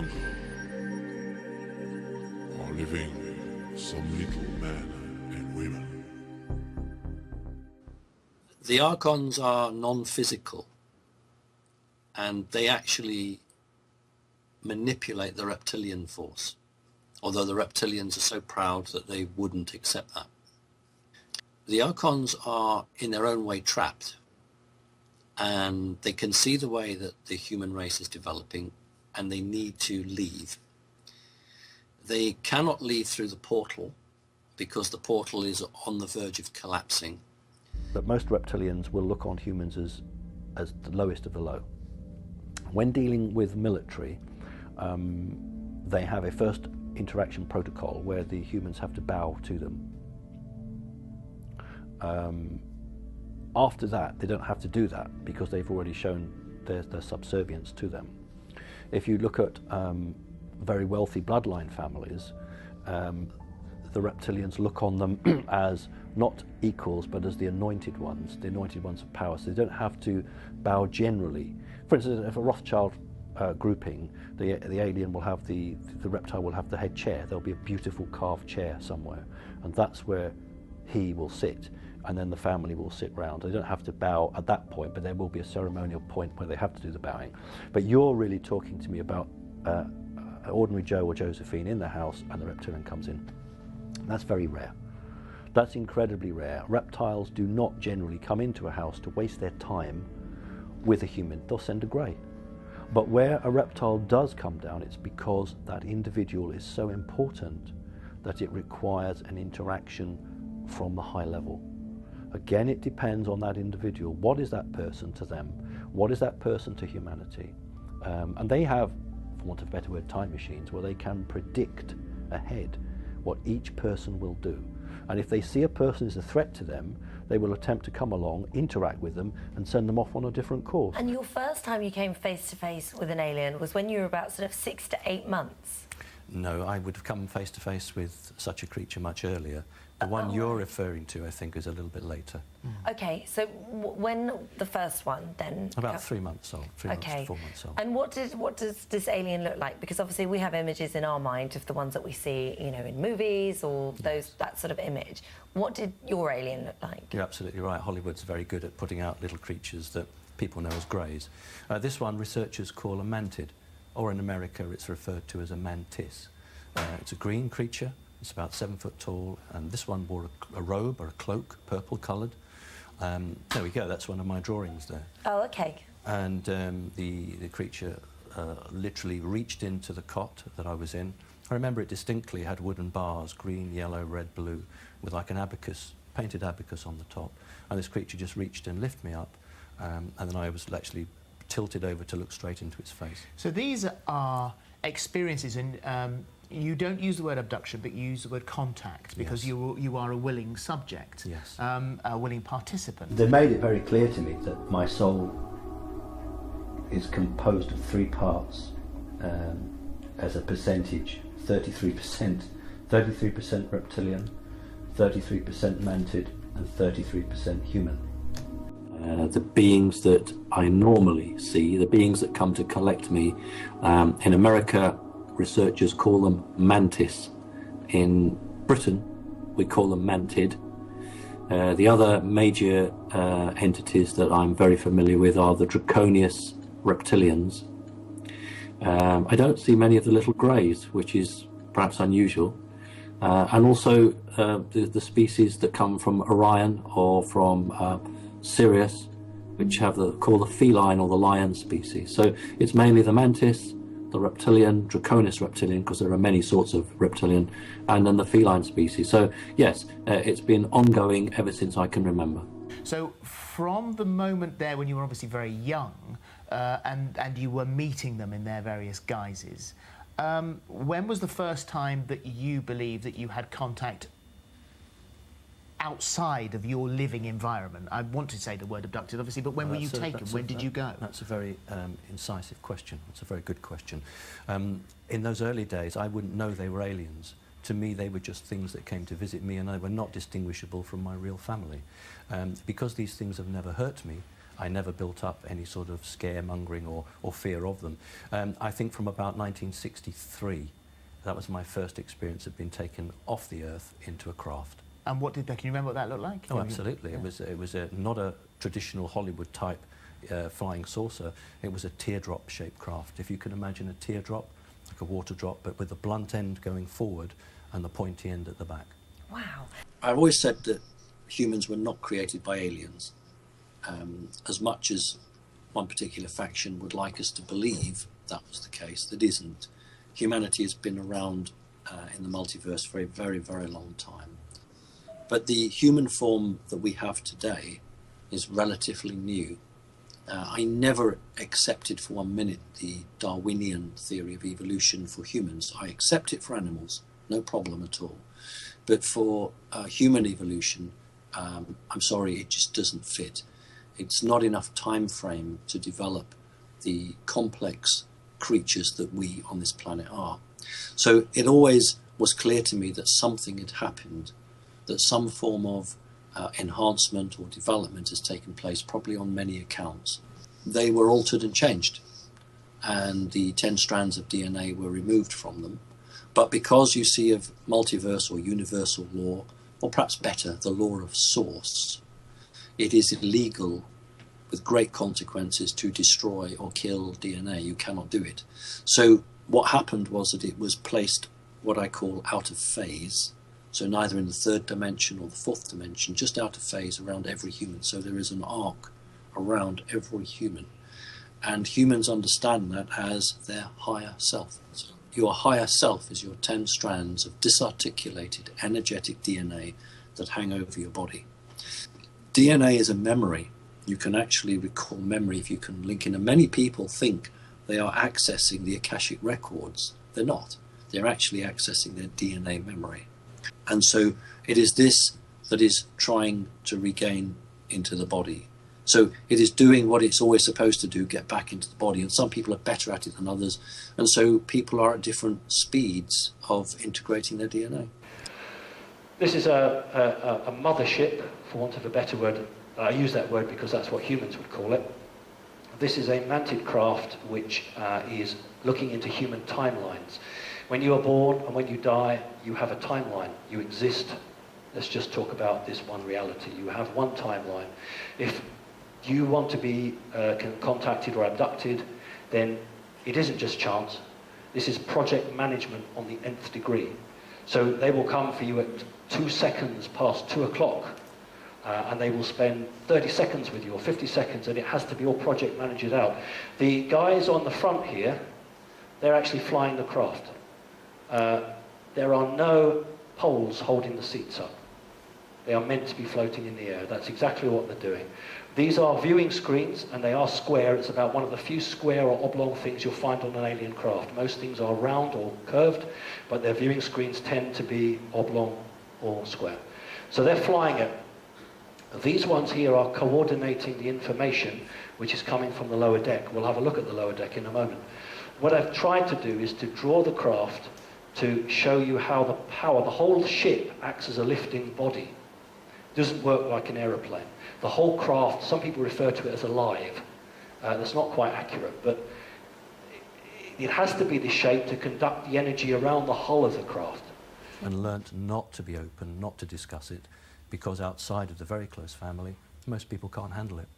jungle are living some little men and women. The Archons are non-physical, and they actually manipulate the reptilian force, although the reptilians are so proud that they wouldn't accept that. The Archons are in their own way trapped, and they can see the way that the human race is developing, and they need to leave. They cannot leave through the portal because the portal is on the verge of collapsing. But most reptilians will look on humans as the lowest of the low. When dealing with military, they have a first interaction protocol where the humans have to bow to them. After that, they don't have to do that because they've already shown their subservience to them. If you look at very wealthy bloodline families, the reptilians look on them as not equals, but as the anointed ones of power. So they don't have to bow generally. For instance, if a Rothschild grouping, the alien will have the reptile will have the head chair. There'll be a beautiful carved chair somewhere, and that's where he will sit, and then the family will sit round. They don't have to bow at that point, but there will be a ceremonial point where they have to do the bowing. But you're really talking to me about ordinary Joe or Josephine in the house, and the reptilian comes in. That's very rare. That's incredibly rare. Reptiles do not generally come into a house to waste their time with a human. They'll send a grey. But where a reptile does come down, it's because that individual is so important that it requires an interaction from the high level. Again, it depends on that individual. What is that person to them? What is that person to humanity? And they have, for want of a better word, time machines where they can predict ahead what each person will do. And if they see a person is a threat to them, they will attempt to come along, interact with them, and send them off on a different course. And your first time you came face to face with an alien was when you were about sort of 6 to 8 months? No, I would have come face to face with such a creature much earlier. The one you're referring to, I think, is a little bit later. Okay, so when the first one then? About 3 months old, 3 months to 4 months old. And what does this alien look like? Because obviously we have images in our mind of the ones that we see, you know, in movies or that sort of image. What did your alien look like? You're absolutely right. Hollywood's very good at putting out little creatures that people know as greys. This one researchers call a mantid, or in America it's referred to as a mantis. It's a green creature. It's about 7 foot tall, and this one wore a robe or a cloak, purple coloured. There we go, that's one of my drawings there. Oh, okay. And the creature literally reached into the cot that I was in. I remember it distinctly. It had wooden bars, green, yellow, red, blue, with like an abacus, painted abacus on the top. And this creature just reached and lifted me up, and then I was actually tilted over to look straight into its face. So these are experiences, and you don't use the word abduction, but you use the word contact, because you are a willing subject, a willing participant. They made it very clear to me that my soul is composed of 3 parts as a percentage: 33% reptilian, 33% mantid, and 33% human. The beings that I normally see, the beings that come to collect me, in America, researchers call them mantis. In Britain, we call them mantid. The other major entities that I'm very familiar with are the Draconis Reptilians. I don't see many of the little greys, which is perhaps unusual. And also the species that come from Orion or from Sirius, which have called the feline or the lion species. So it's mainly the mantis, the reptilian, Draconis reptilian, because there are many sorts of reptilian, and then the feline species. So yes, it's been ongoing ever since I can remember. So from the moment there when you were obviously very young, and you were meeting them in their various guises, when was the first time that you believed that you had contact outside of your living environment? I want to say the word abducted, obviously, but when were you taken? When did you go? That's a very incisive question. It's a very good question. In those early days, I wouldn't know they were aliens. To me, they were just things that came to visit me, and they were not distinguishable from my real family. Because these things have never hurt me, I never built up any sort of scaremongering or fear of them. I think from about 1963, that was my first experience of being taken off the Earth into a craft. And what did that, can you remember what that looked like? Oh, absolutely. Yeah. It was not a traditional Hollywood type flying saucer. It was a teardrop-shaped craft. If you can imagine a teardrop, like a water drop, but with the blunt end going forward and the pointy end at the back. Wow. I've always said that humans were not created by aliens. As much as one particular faction would like us to believe that was the case, that isn't. Humanity has been around in the multiverse for a very, very long time. But the human form that we have today is relatively new. I never accepted for 1 minute the Darwinian theory of evolution for humans. I accept it for animals, no problem at all. But for human evolution, I'm sorry, it just doesn't fit. It's not enough time frame to develop the complex creatures that we on this planet are. So it always was clear to me that something had happened, that some form of enhancement or development has taken place, probably on many accounts. They were altered and changed, and the 10 strands of DNA were removed from them. But because you see of multiverse or universal law, or perhaps better, the law of source, it is illegal with great consequences to destroy or kill DNA. You cannot do it. So what happened was that it was placed what I call out of phase. So neither in the 3rd dimension or the 4th dimension, just out of phase around every human. So there is an arc around every human. And humans understand that as their higher self. So your higher self is your 10 strands of disarticulated energetic DNA that hang over your body. DNA is a memory. You can actually recall memory if you can link in. And many people think they are accessing the Akashic records. They're not. They're actually accessing their DNA memory. And so it is this that is trying to regain into the body. So it is doing what it's always supposed to do, get back into the body. And some people are better at it than others. And so people are at different speeds of integrating their DNA. This is a mothership, for want of a better word. I use that word because that's what humans would call it. This is a mantid craft which is looking into human timelines. When you are born and when you die, you have a timeline. You exist. Let's just talk about this one reality. You have one timeline. If you want to be contacted or abducted, then it isn't just chance. This is project management on the nth degree. So they will come for you at 2 seconds past 2 o'clock. And they will spend 30 seconds with you, or 50 seconds, and it has to be all project managed out. The guys on the front here, they're actually flying the craft. There are no poles holding the seats up. They are meant to be floating in the air. That's exactly what they're doing. These are viewing screens, and they are square. It's about one of the few square or oblong things you'll find on an alien craft. Most things are round or curved, but their viewing screens tend to be oblong or square. So they're flying it. These ones here are coordinating the information which is coming from the lower deck. We'll have a look at the lower deck in a moment. What I've tried to do is to draw the craft to show you how the power, the whole ship acts as a lifting body. It doesn't work like an aeroplane. The whole craft, some people refer to it as alive. That's not quite accurate, but it has to be the shape to conduct the energy around the hull of the craft. And learnt not to be open, not to discuss it, because outside of the very close family, most people can't handle it.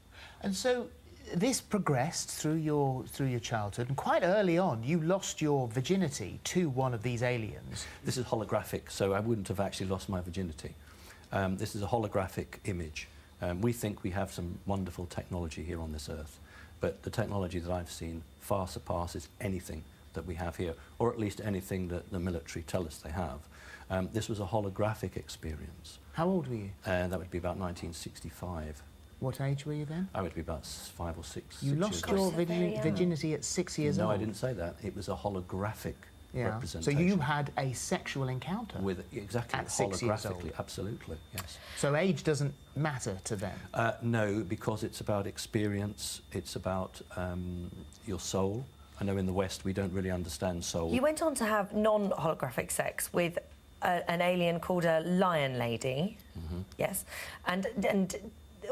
And so this progressed through your childhood, and quite early on, you lost your virginity to one of these aliens. This is holographic, so I wouldn't have actually lost my virginity. This is a holographic image. We think we have some wonderful technology here on this Earth, but the technology that I've seen far surpasses anything that we have here, or at least anything that the military tell us they have. This was a holographic experience. How old were you? That would be about 1965. What age were you then? I would be about 5 or 6. You lost your virginity at 6 years old? No, I didn't say that. It was a holographic representation. So you had a sexual encounter? With exactly, at 6 years old? Absolutely, yes. So age doesn't matter to them? No, because it's about experience, it's about your soul. I know in the West we don't really understand soul. You went on to have non-holographic sex with an alien called a lion lady. Mm-hmm. Yes, and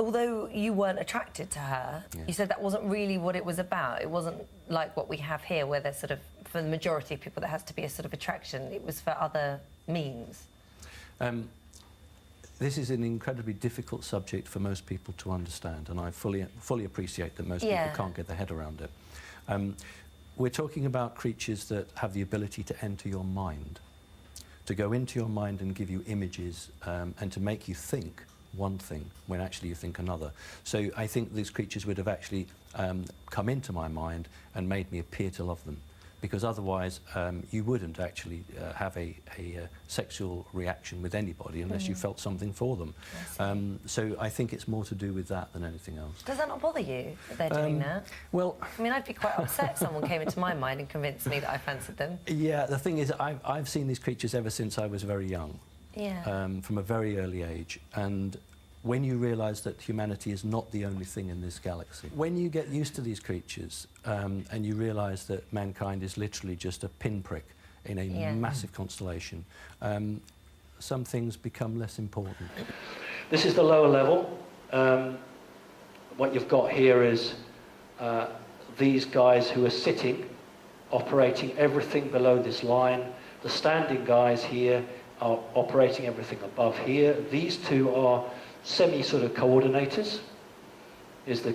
although you weren't attracted to her, you said that wasn't really what it was about. It wasn't like what we have here, where there's sort of, for the majority of people, there has to be a sort of attraction. It was for other means. This is an incredibly difficult subject for most people to understand, and I fully appreciate that most people can't get their head around it. We're talking about creatures that have the ability to enter your mind, to go into your mind and give you images, and to make you think one thing when actually you think another. So I think these creatures would have actually come into my mind and made me appear to love them, because otherwise you wouldn't actually have a sexual reaction with anybody unless you felt something for them. So I think it's more to do with that than anything else. Does that not bother you that they're doing that? Well, I mean, I'd be quite upset if someone came into my mind and convinced me that I fancied them. yeah, the thing is, I've seen these creatures ever since I was very young, from a very early age. And when you realise that humanity is not the only thing in this galaxy, when you get used to these creatures and you realise that mankind is literally just a pinprick in a massive constellation, some things become less important. This is the lower level. What you've got here is these guys who are sitting, operating everything below this line. The standing guys here are operating everything above here. These two are sort of coordinators. Is the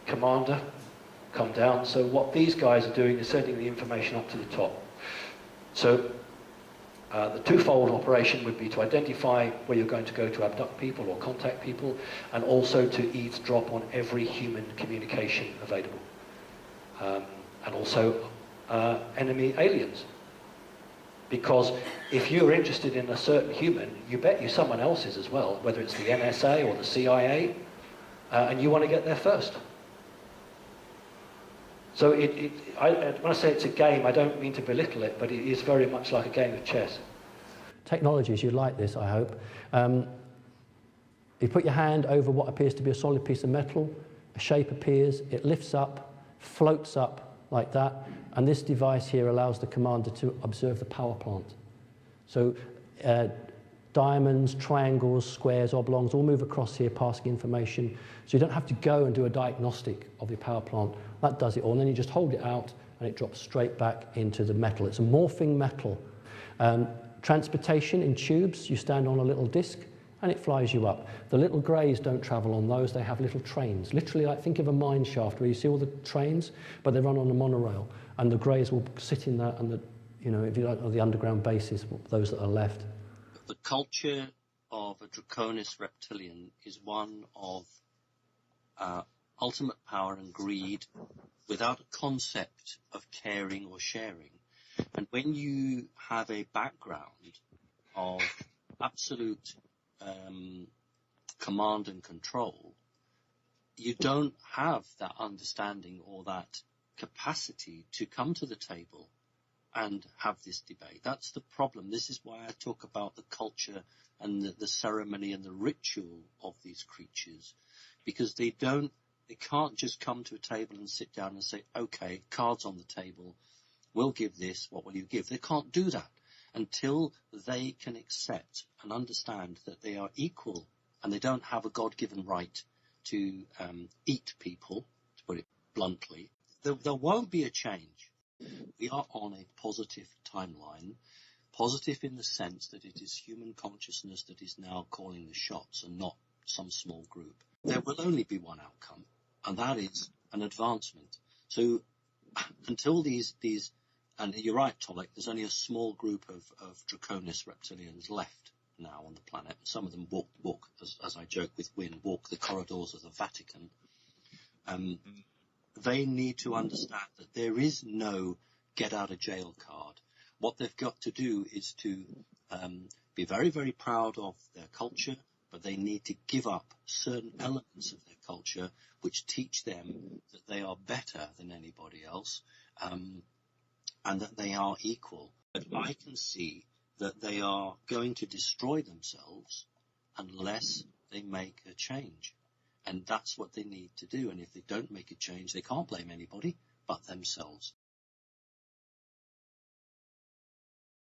commander, come down. So what these guys are doing is sending the information up to the top. So the twofold operation would be to identify where you're going to go to abduct people or contact people, and also to eavesdrop on every human communication available. And also enemy aliens. Because if you're interested in a certain human, you bet you someone else is as well, whether it's the NSA or the CIA, and you want to get there first. So when I say it's a game, I don't mean to belittle it, but it is very much like a game of chess. Technologies, you like this, I hope. You put your hand over what appears to be a solid piece of metal, a shape appears, it lifts up, floats up like that, and this device here allows the commander to observe the power plant. So diamonds, triangles, squares, oblongs all move across here passing information, so you don't have to go and do a diagnostic of the power plant. That does it all, and then you just hold it out and it drops straight back into the metal. It's a morphing metal. Transportation in tubes, you stand on a little disc and it flies you up. The little greys don't travel on those, they have little trains. Literally, like, think of a mine shaft where you see all the trains, but they run on a monorail, and the greys will sit in that, and if you like, on the underground bases, those that are left. The culture of a Draconis reptilian is one of ultimate power and greed without a concept of caring or sharing. And when you have a background of absolute command and control, you don't have that understanding or that capacity to come to the table and have this debate. That's the problem. This is why I talk about the culture and the ceremony and the ritual of these creatures, because they can't just come to a table and sit down and say, okay, cards on the table, we'll give this, what will you give? They can't do that until they can accept and understand that they are equal and they don't have a God-given right to eat people, to put it bluntly. There won't be a change. We are on a positive timeline, positive in the sense that it is human consciousness that is now calling the shots and not some small group. There will only be one outcome, and that is an advancement. So until these and you're right, Tolik, there's only a small group of Draconis reptilians left now on the planet. Some of them walk as I joke with Wynne, walk the corridors of the Vatican. They need to understand that there is no get-out-of-jail card. What they've got to do is to be very, very proud of their culture, but they need to give up certain elements of their culture which teach them that they are better than anybody else, and that they are equal. But I can see that they are going to destroy themselves unless they make a change. And that's what they need to do. And if they don't make a change, they can't blame anybody but themselves.